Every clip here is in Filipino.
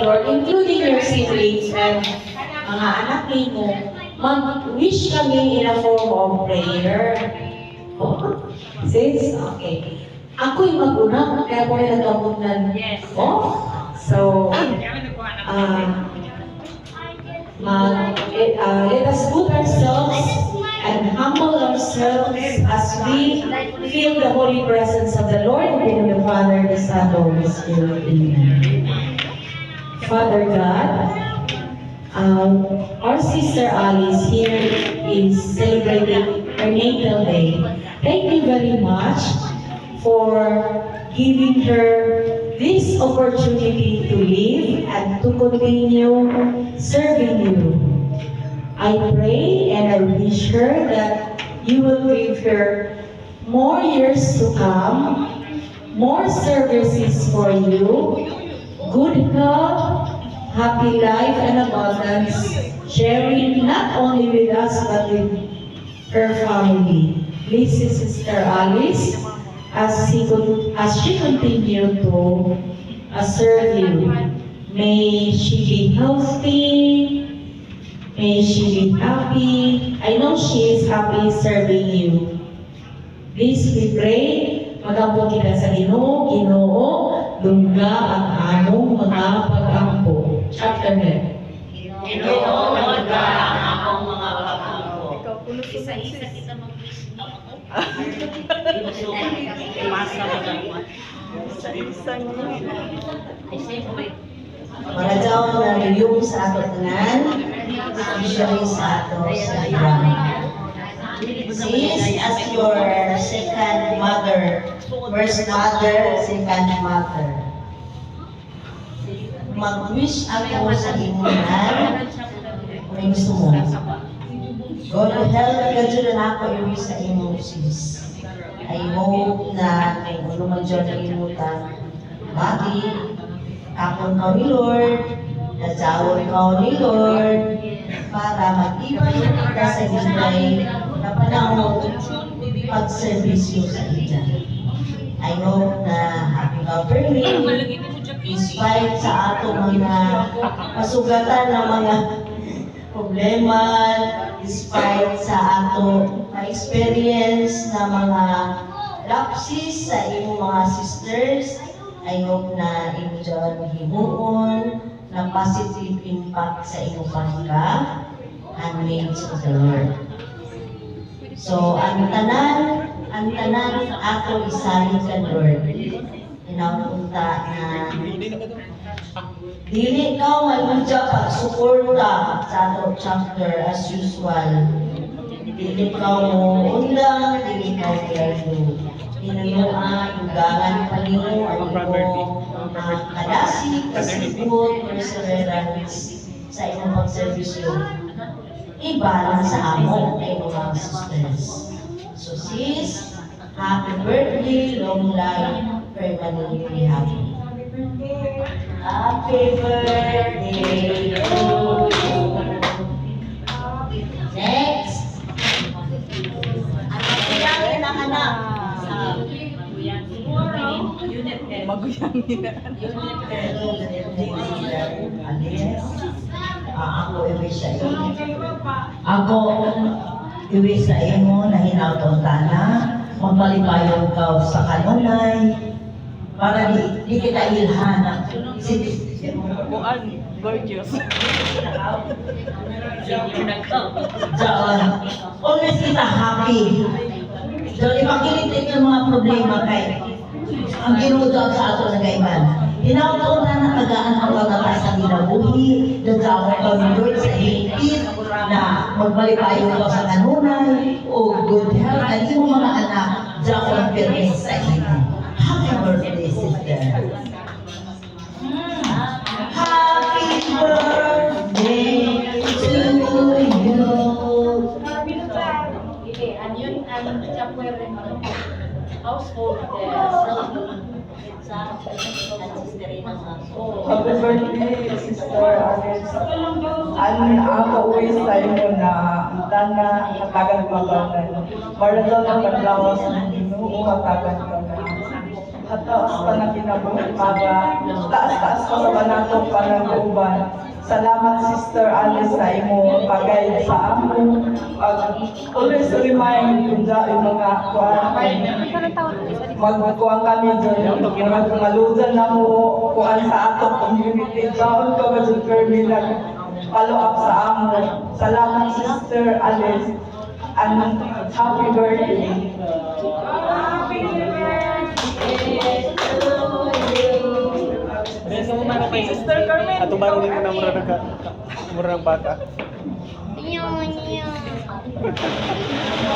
Lord, including your siblings and mga anak ninyo, mag-wish kami in a form of prayer. Oh, sis? Okay. Ako'y mag-una, kaya ko rin nagkabunan. Yes. Oh? So, let us put ourselves and humble ourselves as we feel the holy presence of the Lord, in the name of the Father, the Son, the Holy Spirit. Amen. Father God, our sister Alice here is celebrating her natal day. Thank you very much for giving her this opportunity to live and to continue serving you. I pray and I wish her that you will give her more years to come, more services for you, good health, happy life and abundance, sharing not only with us but with her family. Please, Sister Alice, as she continue to serve you, may she be healthy, may she be happy. I know she is happy serving you. Please, we pray, magampo kita sa Ginoo, Ginoo, lungga ang among mga pag-ampo. Chapter 9. Ginoo, lungga ang among mga pag-ampo. Isa-isa kita mag-wish. Masa magagawa. Isa-isa Mga daw na niyong sa ato tanan, especially sa ato sa Iran. Sis, as your second mother, first mother, second mother, mag-wish ako sa imunan kung gusto mo. God will help ka dyan na ako i-wish sa imo, sis. I hope na may ulungan dyan na imutan. Bagi, akong ka ni Lord, nasawon ka ni Lord, para mag-ibay ka sa gilay na panahon pag-servisyo sa ina. I hope na happy government, despite sa ato mga pasugatan ng mga problema, despite sa ato experience na mga lapses sa imong mga sisters, I hope na imo dyan himuon na positive impact sa imong pangka handmaids of the Lord. So, ang tanan ato isalig ka, Lord. Inapunta na dili ka maludya pag-suporta sa ato chapter as usual. Dili ka mo undang, dili ka mo Inunuan, ugangan palingo, alimo, kadasig, kasipot, perseverance sa imong pagservisyo. Iba lang sa amo ay mga sisters. So sis, happy birthday, long life, permanently happy. Happy birthday to you. Next. Ang anak. Maguyang Ako iwis sa iyo. Ako iwis sa imo na hinauton tana, magpalipayon ka sa kanunay, para di kita ilhan buwan, gorgeous. Diyan, always kita happy. So, ipakilit yung mga problema kay ang ginudaw sa ato na gaiman. Hinauton na natagaan ang mga sa ginabuhi, dadawang pag-Lord sa higit na magbalipayon ka sa kanunay o good health at yung mga anak diyan ang permis sa ino. Happy birthday, sister. Happy birthday to you. Household Happy birthday, Sister Alice. Ako always tayo mo na dana hatagan magagan. Para daw ang panlawas ng Ginoo hatagan ka. hataos pa na kinabuhi paga, taas-taas pa sa banatok pa ng uban. Salamat Sister Alice sa imo pag-guide sa amo. Always remind kung yung mga kuhaan. Magkuhan kami dyan. Mga maludan na mo kuhaan sa atong community. Baon ka ba dyan Kirby follow up sa amo. Salamat Sister Alice. And happy birthday. Sister Carmen. Atong baro din mo na mura ng baka.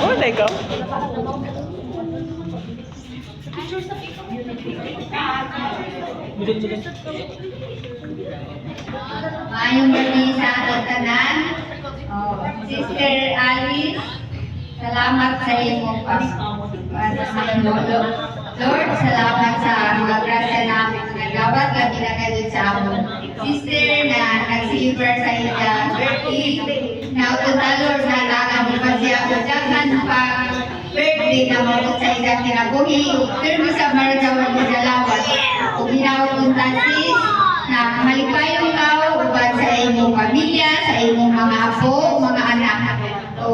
Oh, na ikaw? Mayong gabi sa atong tanan. Sister Alice, salamat sa imong Lord, salamat sa mga grasya namin na gawat na pinakadun sa amon. Sister na nag-silver sa ija birthday, na utunta Lord na nakakabukad siya o daghan pa birthday na mabot sa ija kinabuhi. Pero sa maradawag mo salawat. Kung ginautunta sis, na maligayong kao, ubad sa imong pamilya, sa imong mga apo, mga anak. So,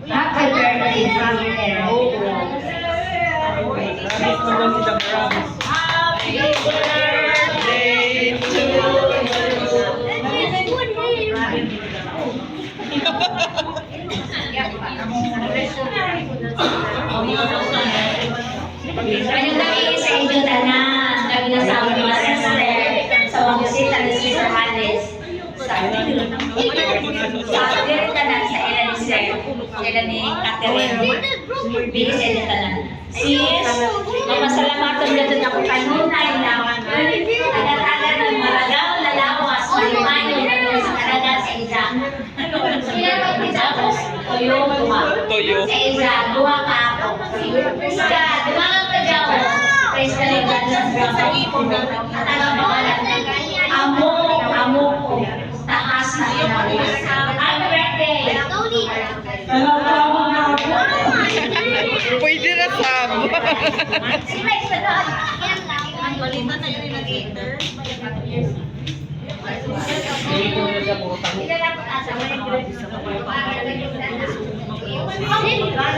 happy birthday, Sister. Happy birthday to Ayun lagi sa inyo tanan, kami na sa aming mga sister, sa mga bisita ni Sister Alice, sa ating tanan, sa ilan ni Sir, ilan ni Catherine, bigay sa inyo tanan. Sis, mapasalamatan natin ako kanunay na taga-taga ng maragaw na lawas, malimanyo na sa karagan sa isa. Sila mag-isapos, tuyo, duha. Tuyo. Sa isa, duha ka ako. Sa duha ka pa dyan, praise the Lord, sa ipon ng taga-pangalan. Amo ko, taas na inawas. Happy birthday! Pwede na sab. Si Mike sa doon. Ang balitan na yun nag-eater.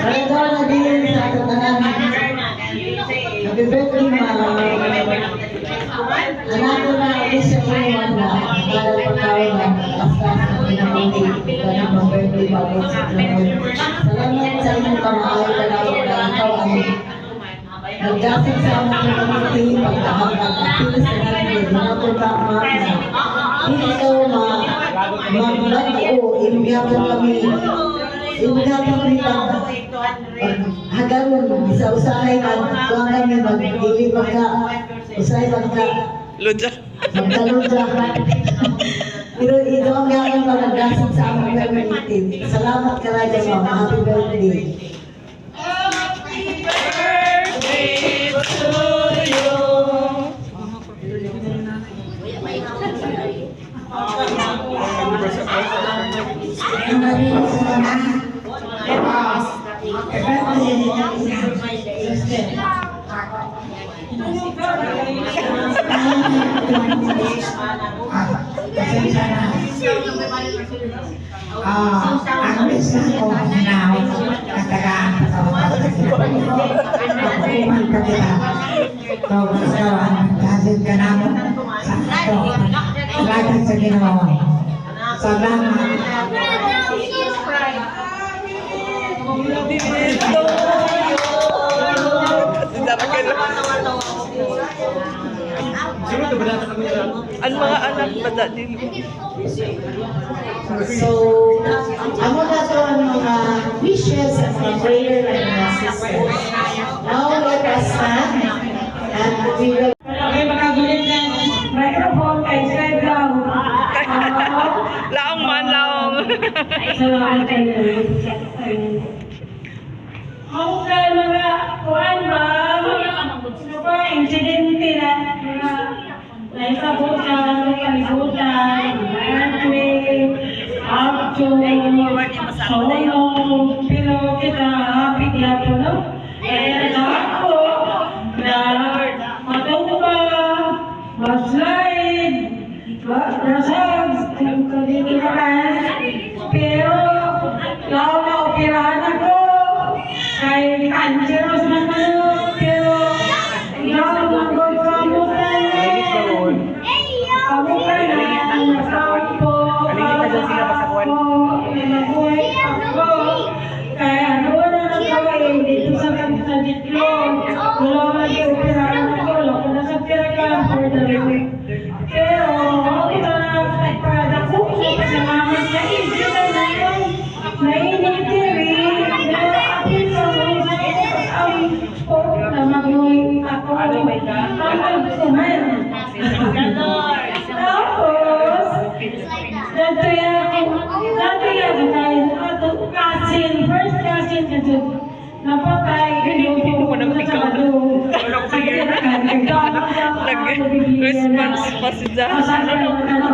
Maragaw na din sa atong tanan. Happy birthday, Mama. Anak ko na ulit sa iwan na para pagkain na basta sa pinamuhi. Kaya ng birthday babot sa pinamuhi. Salamat sa inyong kamahal na ikaw ang nagdasig sa among community pagkahanggang apil sa natin mga programa na hindi ikaw maglago, imigapon kami hagaron sa usahay kuha kami magdili pagka usahay pagka Luja. magkaludra pero ito ang gawin pa nagdasig sa among community. Salamat ka na dyan, Mama. Happy birthday. Ang bisa ko now, katagaan sa mga pagkakuman ka kita. So, gusto ang kasin ka namin sa ito. Lagi sa ginawa. Salamat. Ang mga anak bada din. So, amo na to ang mga wishes at mga prayer ng mga sisters. Now, let us stand and we will Laong man, laong. Ang mga kuhan ba, mga insidente na mga naisabot sa kalibutan, earthquake, pero kita happy niya po, no? Kaya ako na nasa kalilimutan. Pero, lao na operahan ako. Kay cancerous na kayo. Pero, lao na kamutan na. Kamutan na. Nakampo. Nabuhay ako. Kaya ano na nagkawin dito sa Ditlog. Wala lagi operahan ako. Wala ko na sa pirakan for the week. Pero, ito na para ko sa mama niya. Ito na yun. Nainitiri. Naapin sa mga ang po na mag-uwi ako. Ang magsuman. Tapos, natuya ako tayo. Cousin, first cousin kasi napatay. Response pa si Zah.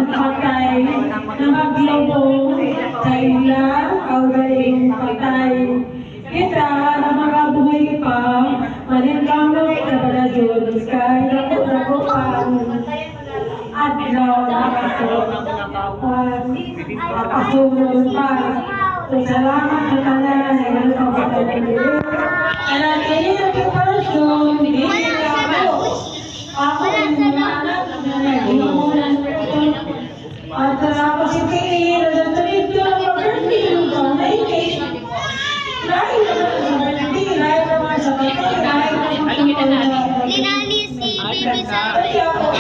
Patay na maglobo sa ila, kagaling patay. Kita na mga buhay pa, maningamot sa Balajon, kaya ako pang adlaw na kasunod pa. So, salamat sa tanan na nagpapatay nila. Alam ini ang preparasyon, hindi ako. Ako ang mga anak na naghinunan ito. At ako si Pili, na dito ang mag-birthday yung naikay. Dahil naman sa birthday, dahil naman sa birthday, dahil naman sa Linali si Baby Sarah. kaya ako,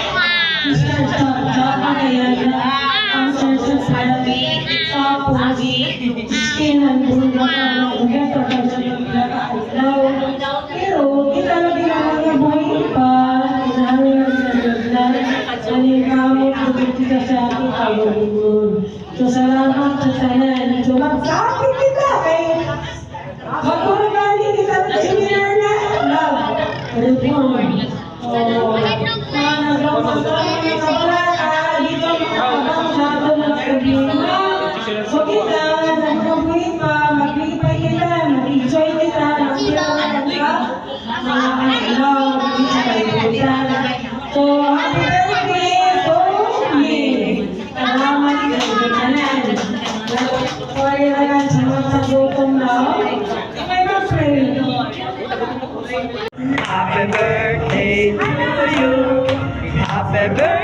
kaya na ang sense sa pugi, skin ang buga ng gato sa nagkakalaw. Pero kita na pinangabuhay pa, inahalang sa dagdag, nanikamot sa sa aking kawalingod. So salamat sa tanan. So magsapit kita kay magkuragali kita ng seminar na love. Reform. So kita, nagpapay pa, maglipay kita, mag-enjoy kita, mag-enjoy ka, mga-alaw, sa kalibutan. So, happy birthday to me! Salamat sa kinanan. Sorry na lang sa mga sagutom na. May mag-pray. Happy birthday to you. Happy birthday.